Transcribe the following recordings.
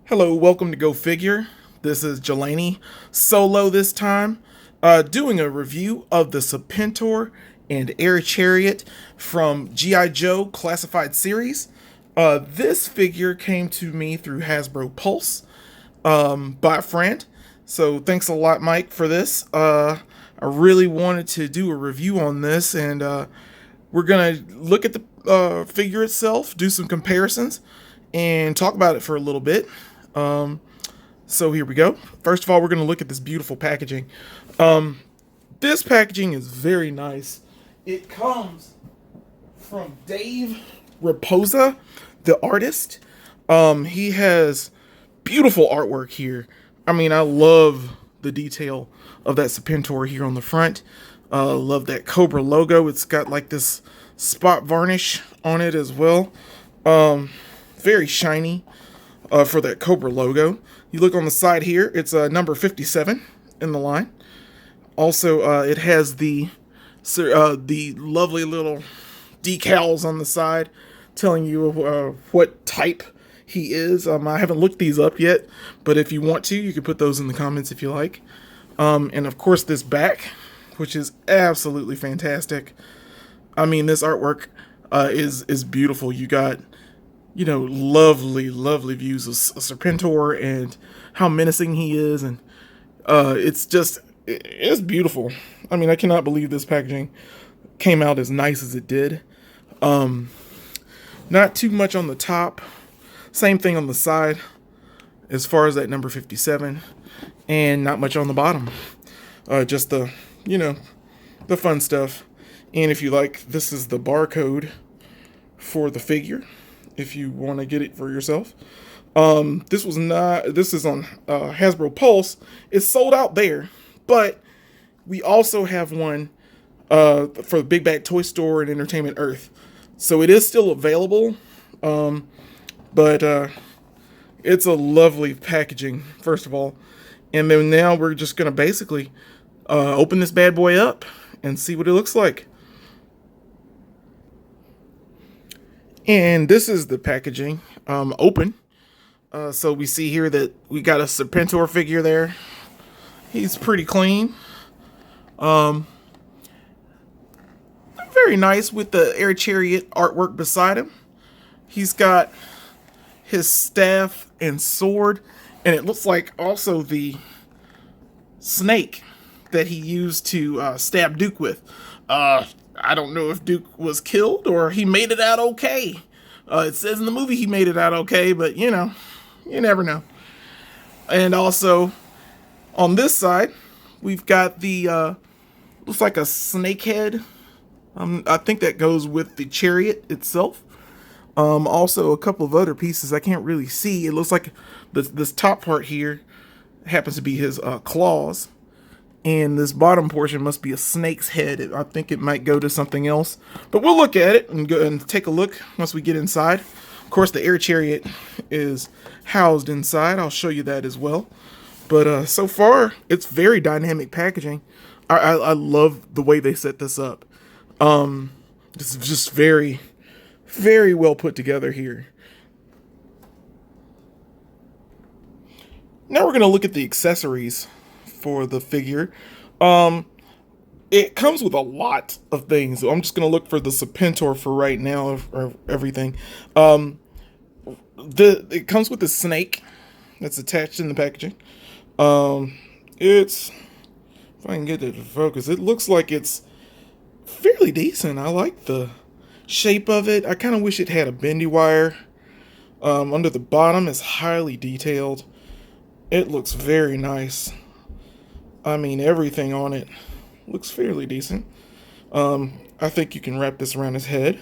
Hello, welcome to Go Figure. This is Jelani, solo this time, doing a review of the Serpentor and Air Chariot from G.I.Joe Classified Series. This figure came to me through Hasbro Pulse by a friend. So thanks a lot, Mike, for this. I really wanted to do a review on this, and we're going to look at the figure itself, do some comparisons, and talk about it for a little bit. So here we go. First of all, we're going to look at this beautiful packaging. This packaging is very nice. It comes from Dave Raposa, the artist. He has beautiful artwork here. I mean, I love the detail of that Serpentor here on the front. Love that Cobra logo. It's got like this spot varnish on it as well. Very shiny for that Cobra logo. You look on the side here, it's number 57 in the line. Also, it has the lovely little decals on the side telling you what type he is. I haven't looked these up yet, but if you want to, you can put those in the comments if you like. And of course, this back, which is absolutely fantastic. I mean, this artwork is beautiful. You got, lovely, lovely views of Serpentor and how menacing he is, and it's beautiful. I mean, I cannot believe this packaging came out as nice as it did. Not too much on the top. Same thing on the side as far as that number 57, and not much on the bottom. Just the fun stuff. And if you like, this is the barcode for the figure if you want to get it for yourself. This is on Hasbro Pulse. It's sold out there, but we also have one for the Big Bad Toy Store and Entertainment Earth. So it is still available, but it's a lovely packaging, first of all. And then now we're just going to basically open this bad boy up and see what it looks like. And this is the packaging open. So we see here that we got a Serpentor figure there. He's pretty clean. Very nice with the Air Chariot artwork beside him. He's got his staff and sword, and it looks like also the snake that he used to stab Duke with. I don't know if Duke was killed or he made it out okay. It says in the movie he made it out okay, but you never know. And also, on this side, we've got the, looks like a snake head. I think that goes with the chariot itself. Also, a couple of other pieces I can't really see. It looks like this top part here happens to be his claws. And this bottom portion must be a snake's head. I think it might go to something else. But we'll look at it and go and take a look once we get inside. Of course, the Air Chariot is housed inside. I'll show you that as well. But so far, it's very dynamic packaging. I love the way they set this up. This is just very, very well put together here. Now we're going to look at the accessories for the figure. It comes with a lot of things. So I'm just gonna look for the Serpentor for right now, or everything. It comes with a snake that's attached in the packaging. If I can get it to focus, it looks like it's fairly decent. I like the shape of it. I kind of wish it had a bendy wire. Under the bottom is highly detailed. It looks very nice. I mean, everything on it looks fairly decent. I think you can wrap this around his head.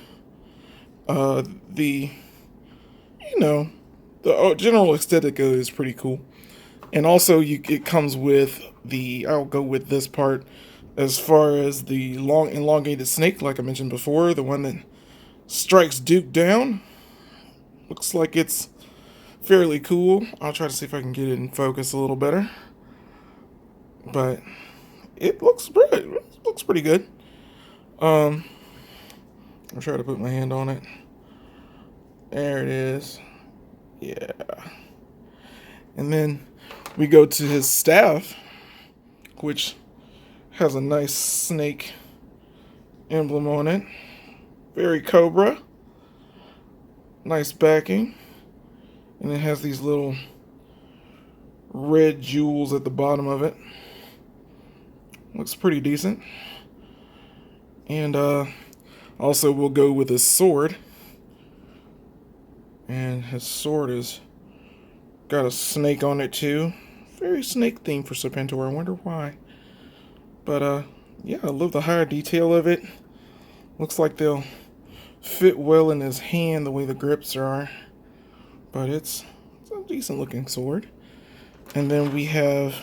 The general aesthetic is pretty cool. And also, it comes with I'll go with this part as far as the long elongated snake, like I mentioned before, the one that strikes Duke down. Looks like it's fairly cool. I'll try to see if I can get it in focus a little better. But it looks pretty good. I'll try to put my hand on it. There it is. Yeah. And then we go to his staff, which has a nice snake emblem on it. Very Cobra. Nice backing. And it has these little red jewels at the bottom of it. Looks pretty decent. And also we'll go with his sword. And his sword is got a snake on it too. Very snake theme for Serpentor. I wonder why. But yeah, I love the higher detail of it. Looks like they'll fit well in his hand the way the grips are. But it's a decent looking sword. And then we have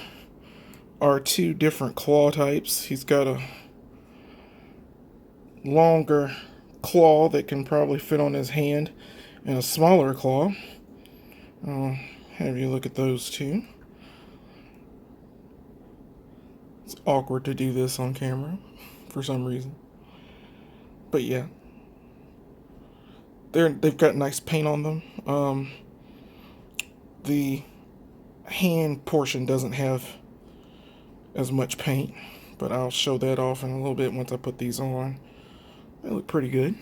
our two different claw types. He's got a longer claw that can probably fit on his hand, and a smaller claw. I'll have you look at those two. It's awkward to do this on camera for some reason. But yeah. They've got nice paint on them. The hand portion doesn't have as much paint, but I'll show that off in a little bit once I put these on. They look pretty good.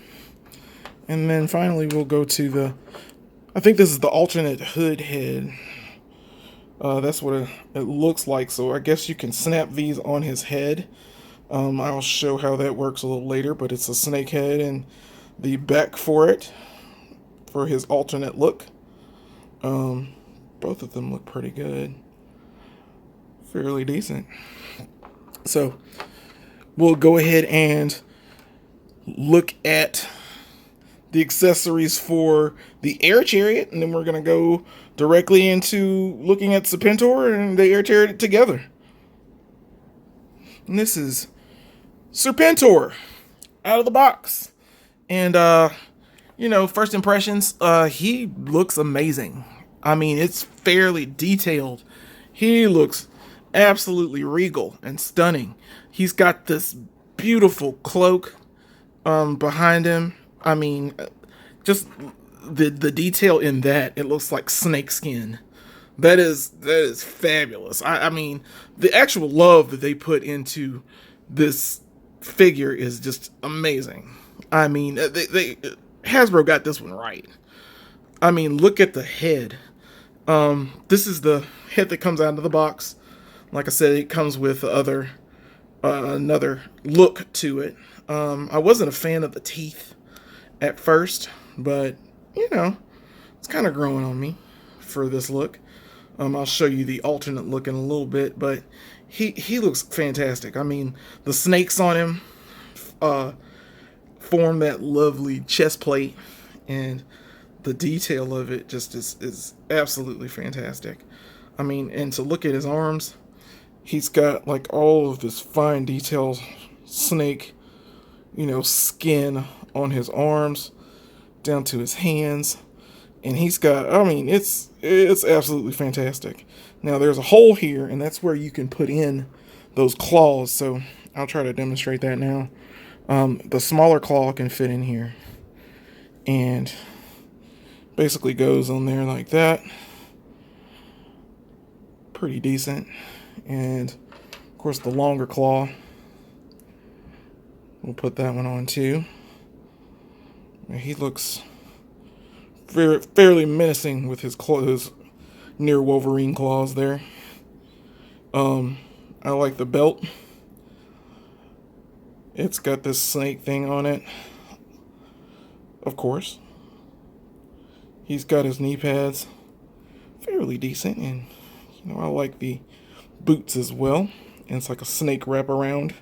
And then finally we'll go to I think this is the alternate hood head. That's what it looks like. So I guess you can snap these on his head. I'll show how that works a little later, but it's a snake head and the back for it, for his alternate look. Both of them look pretty good. Fairly decent. So we'll go ahead and look at the accessories for the air chariot, and then we're going to go directly into looking at Serpentor and the air chariot together. And this is Serpentor out of the box. And first impressions, he looks amazing. I mean, it's fairly detailed. He looks absolutely regal and stunning. He's got this beautiful cloak behind him. I mean, just the detail in that, it looks like snake skin. That is fabulous. I mean, the actual love that they put into this figure is just amazing. I mean, Hasbro got this one right. I mean, look at the head. This is the head that comes out of the box. Like I said, it comes with another look to it. I wasn't a fan of the teeth at first, but it's kind of growing on me for this look. I'll show you the alternate look in a little bit, but he looks fantastic. I mean, the snakes on him form that lovely chest plate, and the detail of it just is absolutely fantastic. I mean, and to look at his arms, he's got like all of this fine detail snake, skin on his arms down to his hands. And he's got, I mean, it's absolutely fantastic. Now there's a hole here, and that's where you can put in those claws. So I'll try to demonstrate that now. The smaller claw can fit in here, and basically goes on there like that. Pretty decent. And of course the longer claw, we'll put that one on too. He looks fairly menacing with his claws, near Wolverine claws there. I like the belt. It's got this snake thing on it. Of course. He's got his knee pads. Fairly decent. And, I like the boots as well. And it's like a snake wraparound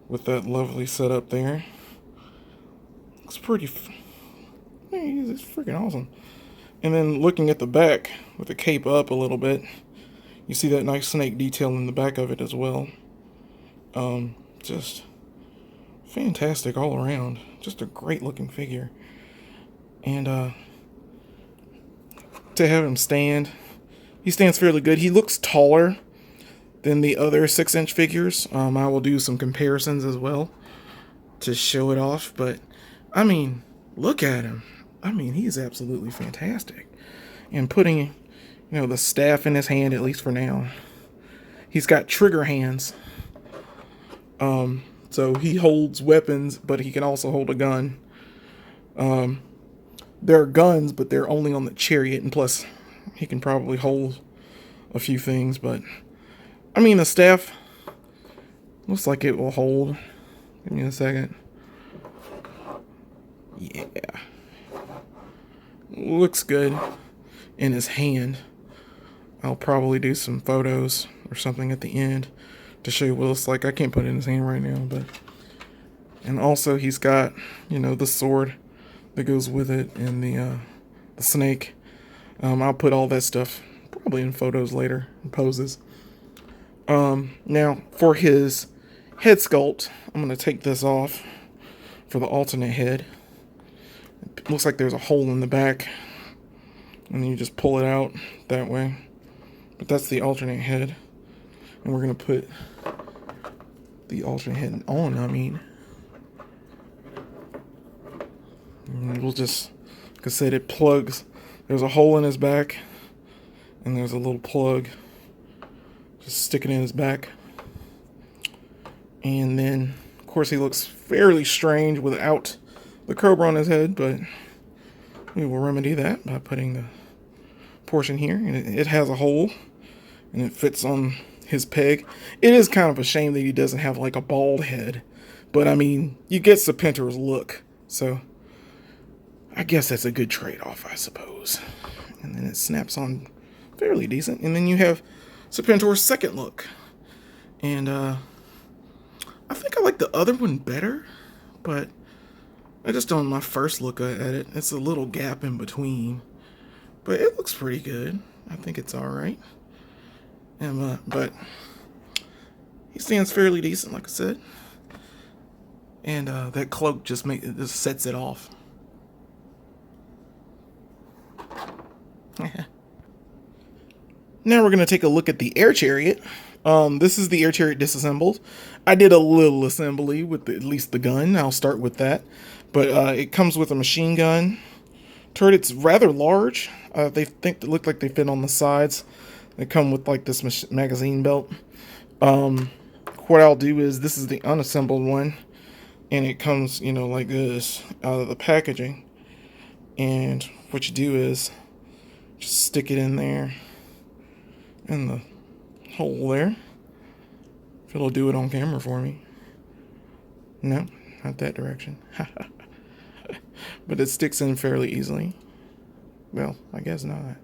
with that lovely setup there. Looks pretty... It's freaking awesome. And then looking at the back with the cape up a little bit, you see that nice snake detail in the back of it as well. Just fantastic all around. Just a great looking figure. And to have him stand, he stands fairly good. He looks taller than the other 6-inch figures. I will do some comparisons as well to show it off. But I mean, look at him. I mean, he's absolutely fantastic. And putting you know, the staff in his hand, at least for now. He's got trigger hands. So he holds weapons, but he can also hold a gun. There are guns, but they're only on the chariot, and plus, he can probably hold a few things, but I mean, the staff looks like it will hold. Give me a second. Yeah. Looks good in his hand. I'll probably do some photos or something at the end to show you what it looks like. I can't put it in his hand right now, but... And also he's got, you know, the sword that goes with it and the snake. I'll put all that stuff probably in photos later, and poses. Now, for his head sculpt, I'm going to take this off for the alternate head. It looks like there's a hole in the back, and you just pull it out that way. But that's the alternate head. And we're going to put the alternate head on, and we'll just, like I said, it plugs. There's a hole in his back, and there's a little plug. Just stick it in his back. And then, of course, he looks fairly strange without the cobra on his head, but we will remedy that by putting the portion here. And it has a hole, and it fits on his peg. It is kind of a shame that he doesn't have like a bald head, but I mean, you get Serpentor's look, so I guess that's a good trade-off, I suppose. And then it snaps on fairly decent, and then you have Serpentor's second look. And I think I like the other one better, but I just don't, my first look at it, it's a little gap in between, but it looks pretty good. I think it's alright. And but he stands fairly decent, like I said. And that cloak just sets it off. Now we're going to take a look at the air chariot. This is the air chariot disassembled. I did a little assembly with at least the gun. I'll start with that. But it comes with a machine gun. Turret, it's rather large. They look like they fit on the sides. They come with like this magazine belt. What I'll do is, this is the unassembled one. And it comes, you know, like this out of the packaging. And what you do is just stick it in there. In the hole there. If it'll do it on camera for me. No, not that direction. But it sticks in fairly easily. Well, I guess not.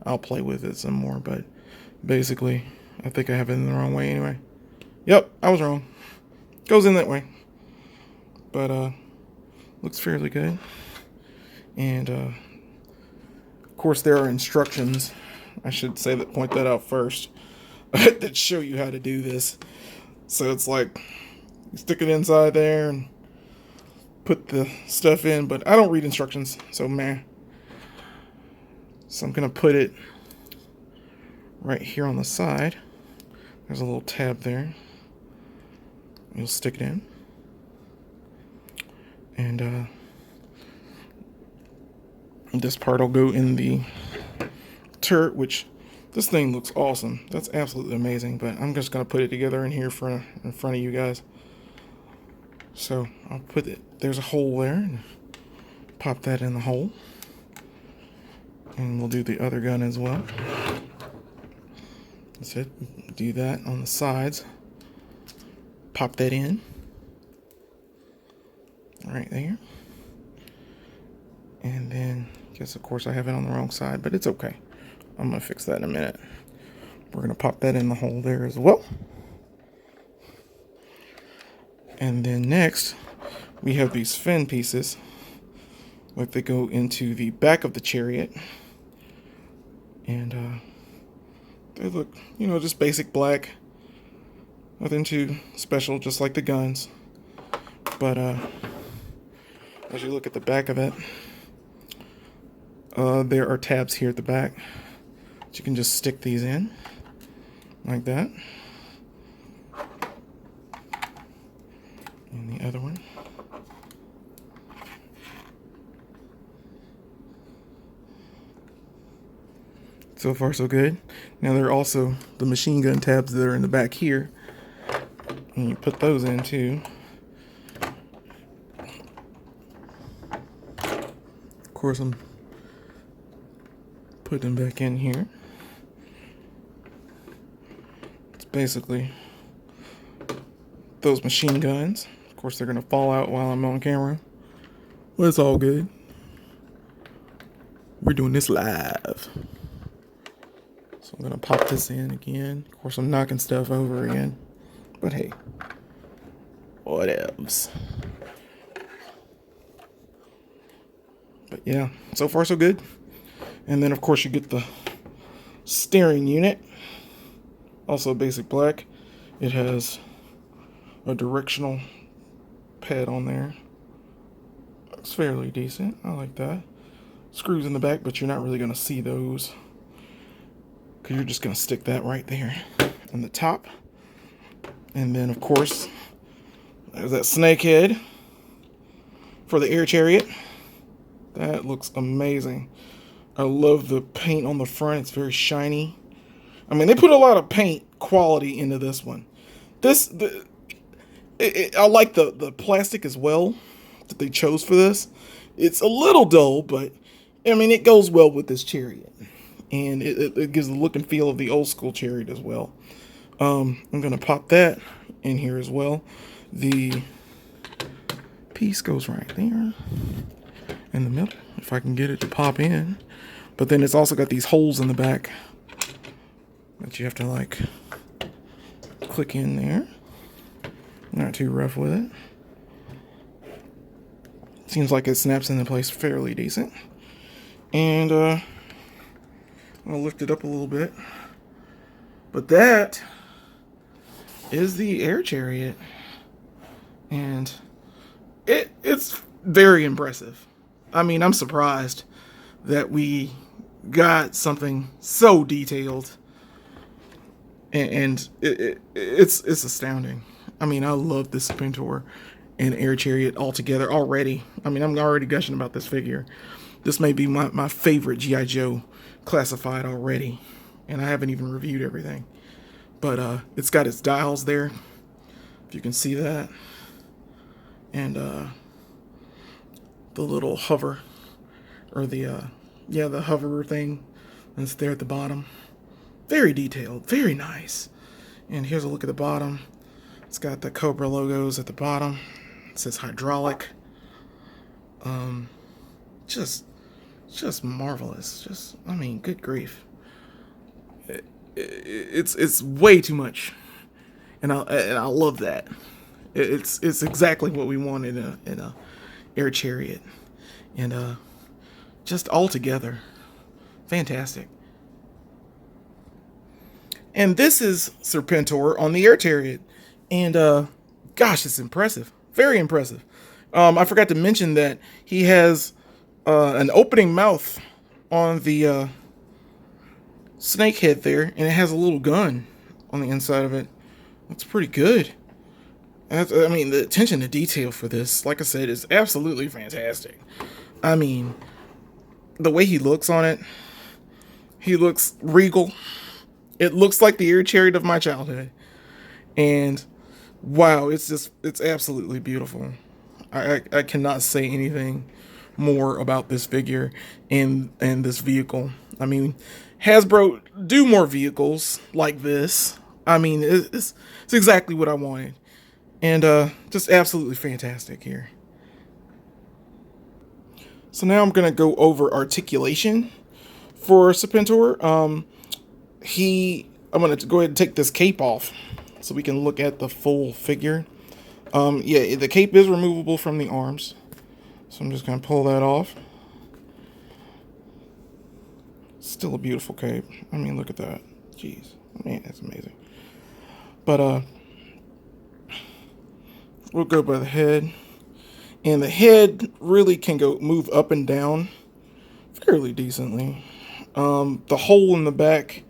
I'll play with it some more, but basically, I think I have it in the wrong way anyway. Yep, I was wrong. Goes in that way. But, looks fairly good. And, of course, there are instructions. I should point that out first. That show you how to do this. So it's like, you stick it inside there and put the stuff in, but I don't read instructions, so meh. So I'm going to put it right here on the side. There's a little tab there. You'll stick it in. And this part will go in the turret, which this thing looks awesome. That's absolutely amazing, but I'm just going to put it together in here in front of you guys. So I'll put it, there's a hole there, and pop that in the hole. And we'll do the other gun as well. That's it. Do that on the sides. Pop that in. Right there. And then, of course I have it on the wrong side, but it's okay. I'm going to fix that in a minute. We're going to pop that in the hole there as well. And then next, we have these fin pieces. Like they go into the back of the chariot. And they look, you know, just basic black. Nothing too special, just like the guns. But as you look at the back of it, there are tabs here at the back. You can just stick these in like that. And the other one. So far, so good. Now, there are also the machine gun tabs that are in the back here. And you put those in, too. Of course, I'm putting them back in here. It's basically those machine guns. Of course, they're going to fall out while I'm on camera. Well, it's all good. We're doing this live. So I'm going to pop this in again. Of course, I'm knocking stuff over again. But hey, whatevs. But yeah, so far so good. And then, of course, you get the steering unit. Also basic black. It has a directional pad on there. Looks fairly decent. I like that. Screws in the back, but you're not really going to see those, because you're just going to stick that right there on the top. And then, of course, there's that snake head for the air chariot. That looks amazing. I love the paint on the front. It's very shiny. I mean, they put a lot of paint quality into this one. I like the plastic as well that they chose for this. It's a little dull, but I mean, it goes well with this Chariot. And it gives the look and feel of the old school Chariot as well. I'm going to pop that in here as well. The piece goes right there in the middle, if I can get it to pop in. But then it's also got these holes in the back that you have to, like, click in there. Not too rough with it. Seems like it snaps into place fairly decent. And I'll lift it up a little bit. But that is the air chariot. And it's very impressive. I mean, I'm surprised that we got something so detailed. And it's astounding. I mean, I love this Serpentor and air chariot altogether already. I mean, I'm already gushing about this figure. This may be my favorite G.I. Joe classified already. And I haven't even reviewed everything. But it's got its dials there, if you can see that. And the little hover, or the hover thing that's there at the bottom. Very detailed, very nice. And here's a look at the bottom. It's got the Cobra logos at the bottom. It says hydraulic. Just marvelous. I mean, good grief. It's way too much, and I love that. It's exactly what we want in a air chariot, and just all together, fantastic. And this is Serpentor on the air chariot, and gosh, it's impressive, very impressive. I forgot to mention that he has an opening mouth on the snake head there, and it has a little gun on the inside of it. That's pretty good. I mean, the attention to detail for this, like I said, is absolutely fantastic. I mean, the way he looks on it, he looks regal. It looks like the air chariot of my childhood. And wow, it's absolutely beautiful. I cannot say anything more about this figure and this vehicle. I mean, Hasbro, do more vehicles like this. I mean, it's exactly what I wanted. And just absolutely fantastic here. So now I'm going to go over articulation for Serpentor. I'm going to go ahead and take this cape off so we can look at the full figure. Yeah, the cape is removable from the arms. So I'm just going to pull that off. Still a beautiful cape. I mean, look at that. Jeez. Man, that's amazing. But we'll go by the head. And the head really can move up and down fairly decently. The hole in the back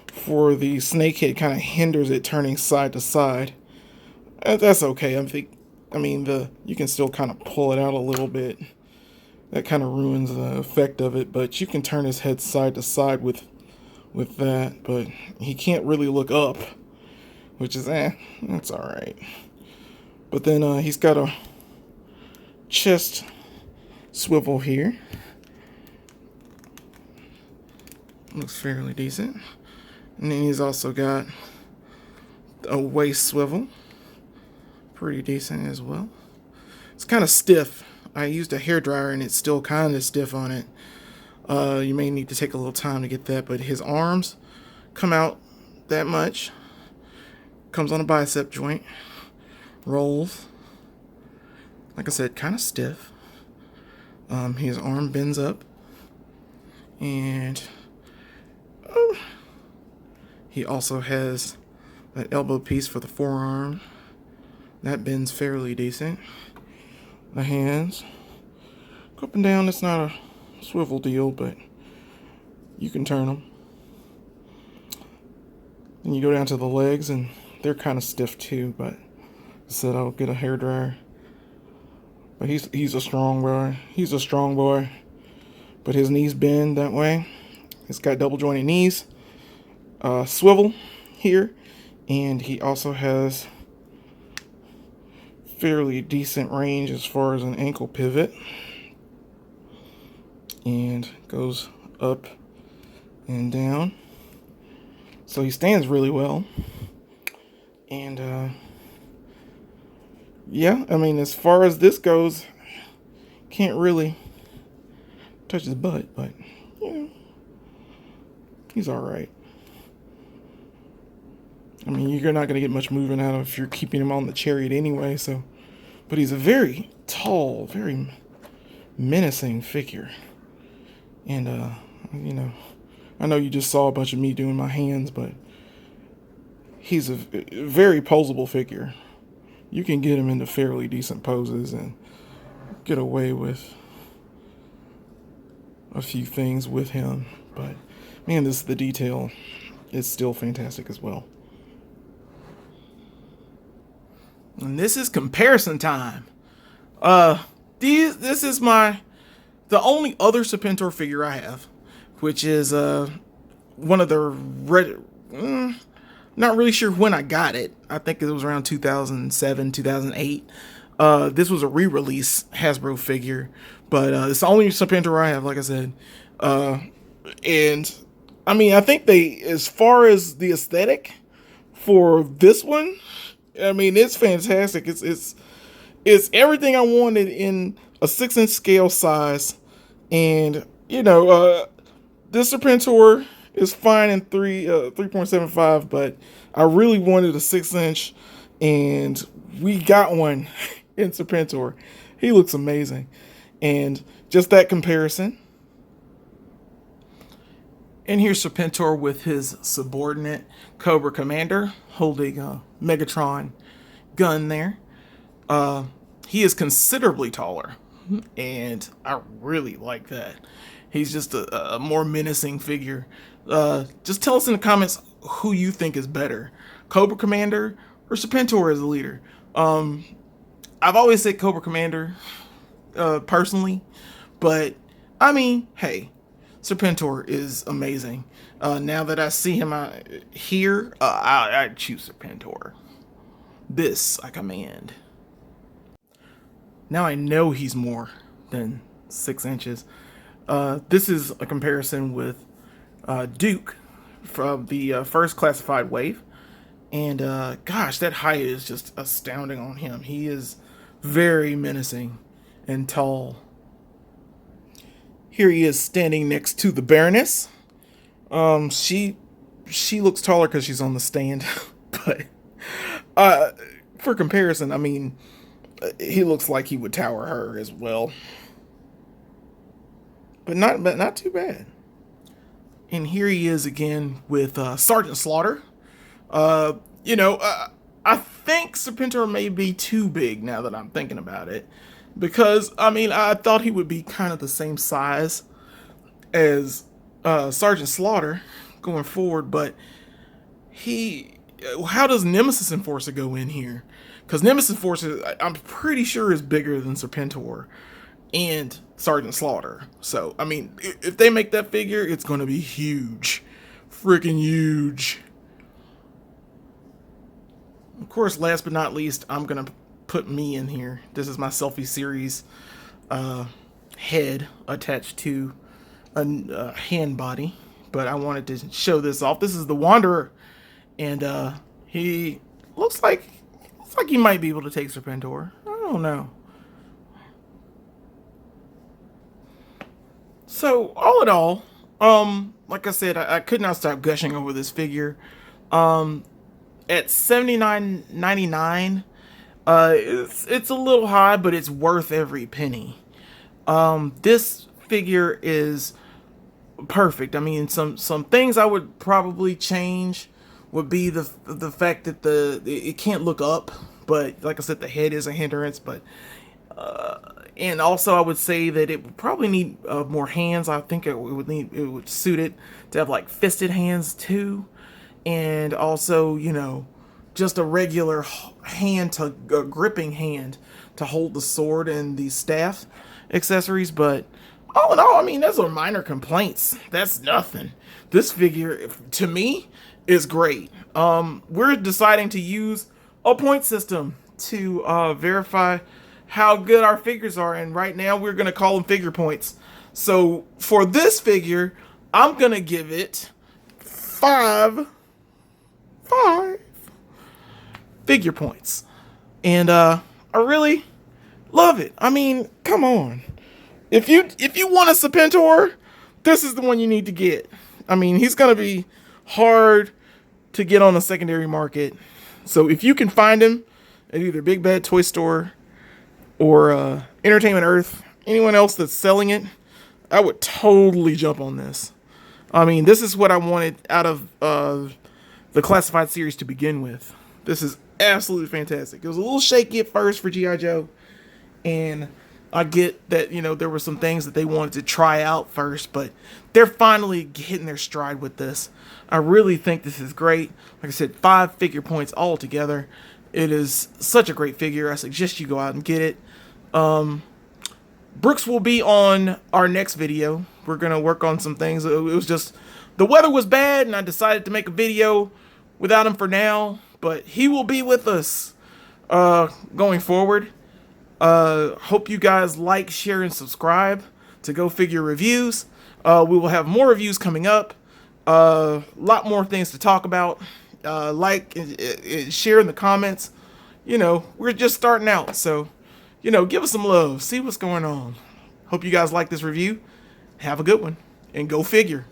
for the snake head kind of hinders it turning side to side. That's okay. I mean, you can still kind of pull it out a little bit. That kind of ruins the effect of it, but you can turn his head side to side with with that, but he can't really look up, which is that's all right. But then he's got a chest swivel here. Looks fairly decent. And then he's also got a waist swivel. Pretty decent as well. It's kind of stiff. I used a hairdryer and it's still kind of stiff on it. You may need to take a little time to get that, but his arms come out that much. Comes on a bicep joint. Rolls. Like I said, kind of stiff. His arm bends up. And he also has that elbow piece for the forearm. That bends fairly decent. The hands go up and down. It's not a swivel deal, but you can turn them. Then you go down to the legs, and they're kind of stiff too. But I said I'll get a hairdryer. But he's a strong boy. He's a strong boy. But his knees bend that way. He's got double jointed knees. Swivel here, and he also has fairly decent range as far as an ankle pivot, and goes up and down, so he stands really well. And yeah, I mean, as far as this goes, can't really touch his butt, but yeah, he's all right. I mean, you're not going to get much movement out of if you're keeping him on the Chariot anyway, so. But he's a very tall, very menacing figure. And, you know, I know you just saw a bunch of me doing my hands, but he's a very posable figure. You can get him into fairly decent poses and get away with a few things with him. But, man, the detail is still fantastic as well. And this is comparison time. This is the only other Serpentor figure I have, which is one of the not really sure when I got it. I think it was around 2007, 2008. This was a re-release Hasbro figure, but it's the only Serpentor I have, like I said. And I mean, I think as far as the aesthetic for this one, I mean, it's fantastic. It's everything I wanted in a 6-inch scale size. And, you know, this Serpentor is fine in 3.75, but I really wanted a 6-inch, and we got one in Serpentor. He looks amazing. And just that comparison. And here's Serpentor with his subordinate Cobra Commander holding a Megatron gun there. He is considerably taller, and I really like that. He's just a more menacing figure. Just tell us in the comments who you think is better, Cobra Commander or Serpentor as a leader. I've always said Cobra Commander, personally, but I mean, hey, Serpentor is amazing. Now that I see him here, I choose Serpentor. This I command. Now I know he's more than 6 inches. This is a comparison with Duke from the first classified wave. And gosh, that height is just astounding on him. He is very menacing and tall. Here he is standing next to the Baroness. She looks taller because she's on the stand. But for comparison, I mean, he looks like he would tower her as well. But not too bad. And here he is again with Sergeant Slaughter. I think Serpentor may be too big now that I'm thinking about it. Because, I mean, I thought he would be kind of the same size as Sergeant Slaughter going forward. But how does Nemesis Enforcer go in here? Because Nemesis Enforcer, I'm pretty sure, is bigger than Serpentor and Sergeant Slaughter. So, I mean, if they make that figure, it's going to be huge. freaking huge. Of course, last but not least, I'm gonna put me in here. This is my selfie series head attached to a hand body, but I wanted to show this off. This is the Wanderer, and he looks like he might be able to take Serpentor. I don't know. So all in all, like I said, I could not stop gushing over this figure. At $79.99, it's a little high, but it's worth every penny. This figure is perfect. I mean, some things I would probably change would be the fact that it can't look up, but like I said, the head is a hindrance. But and also I would say that it would probably need more hands. I think it would suit it to have like fisted hands too, and also, you know, just a regular hand to gripping hand to hold the sword and the staff accessories. But all in all, I mean, those are minor complaints. That's nothing. This figure, to me, is great. We're deciding to use a point system to verify how good our figures are, and right now we're going to call them figure points. So for this figure, I'm going to give it 5 figure points. And I really love it. I mean, come on. If you want a Serpentor, this is the one you need to get. I mean, he's going to be hard to get on the secondary market. So if you can find him at either Big Bad Toy Store or Entertainment Earth, anyone else that's selling it, I would totally jump on this. I mean, this is what I wanted out of the classified series to begin with. This is absolutely fantastic. It was a little shaky at first for G.I. Joe, and I get that, you know, there were some things that they wanted to try out first, but they're finally hitting their stride with this. I really think this is great. Like I said, 5 figure points all together. It is such a great figure. I suggest you go out and get it. Brooks will be on our next video. We're going to work on some things. It was just, the weather was bad, and I decided to make a video without him for now, but he will be with us going forward. Hope you guys like, share, and subscribe to Go Figure Reviews. We will have more reviews coming up. A lot more things to talk about. Like and share in the comments. You know, we're just starting out, so, you know, give us some love. See what's going on. Hope you guys like this review. Have a good one, and go figure.